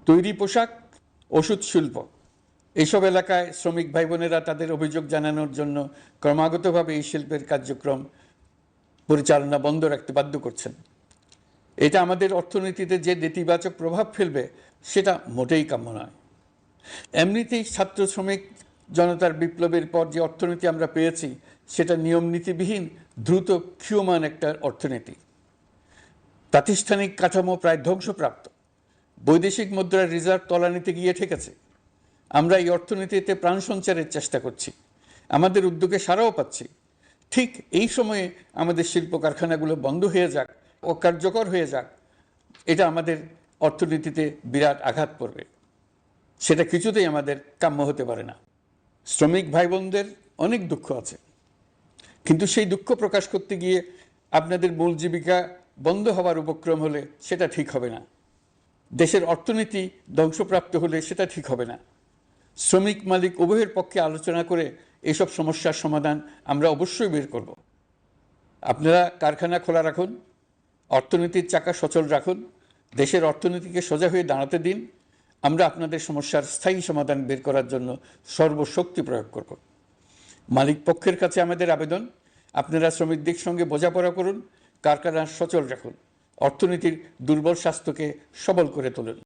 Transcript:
তৈরি পোশাক, ওষুধ শিল্প, এইসব এলাকায় শ্রমিক ভাই বোনেরা তাদের অভিযোগ জানানোর জন্য ক্রমাগতভাবে এই শিল্পের কার্যক্রম পরিচালনা বন্ধ রাখতে বাধ্য করছেন। এটা আমাদের অর্থনীতিতে যে নেতিবাচক প্রভাব ফেলবে সেটা মোটেই কাম্য নয়। এমনিতেই ছাত্র শ্রমিক জনতার বিপ্লবের পর যে অর্থনীতি আমরা পেয়েছি সেটা নিয়ম নীতিবিহীন, দ্রুত ক্ষীয়মান একটা অর্থনীতি। প্রাতিষ্ঠানিক কাঠামো প্রায় ধ্বংসপ্রাপ্ত, বৈদেশিক মুদ্রার রিজার্ভ তলানিতে গিয়ে ঠেকেছে। আমরা এই অর্থনীতিতে প্রাণ সঞ্চারের চেষ্টা করছি, আমাদের উদ্যোগে সাড়াও পাচ্ছি। ঠিক এই সময়ে আমাদের শিল্প কারখানাগুলো বন্ধ হয়ে যাক, অকার্যকর হয়ে যাক, এটা আমাদের অর্থনীতিতে বিরাট আঘাত পড়বে। সেটা কিছুতেই আমাদের কাম্য হতে পারে না। শ্রমিক ভাই বোনদের অনেক দুঃখ আছে, কিন্তু সেই দুঃখ প্রকাশ করতে গিয়ে আপনাদের মূল জীবিকা বন্ধ হওয়ার উপক্রম হলে সেটা ঠিক হবে না। দেশের অর্থনীতি ধ্বংসপ্রাপ্ত হলে সেটা ঠিক হবে না। শ্রমিক মালিক উভয়ের পক্ষে আলোচনা করে এসব সমস্যার সমাধান আমরা অবশ্যই বের করব। আপনারা কারখানা খোলা রাখুন, অর্থনীতির চাকা সচল রাখুন, দেশের অর্থনীতিকে সোজা হয়ে দাঁড়াতে দিন। আমরা আপনাদের সমস্যার স্থায়ী সমাধান বের করার জন্য সর্বশক্তি প্রয়োগ করব। মালিক পক্ষের কাছে আমাদের আবেদন, আপনারা শ্রমিকদের সঙ্গে বোঝাপড়া করুন, কারখানা সচল রাখুন, অর্থনীতির দুর্বল স্বাস্থ্যকে সবল করে তুলুন।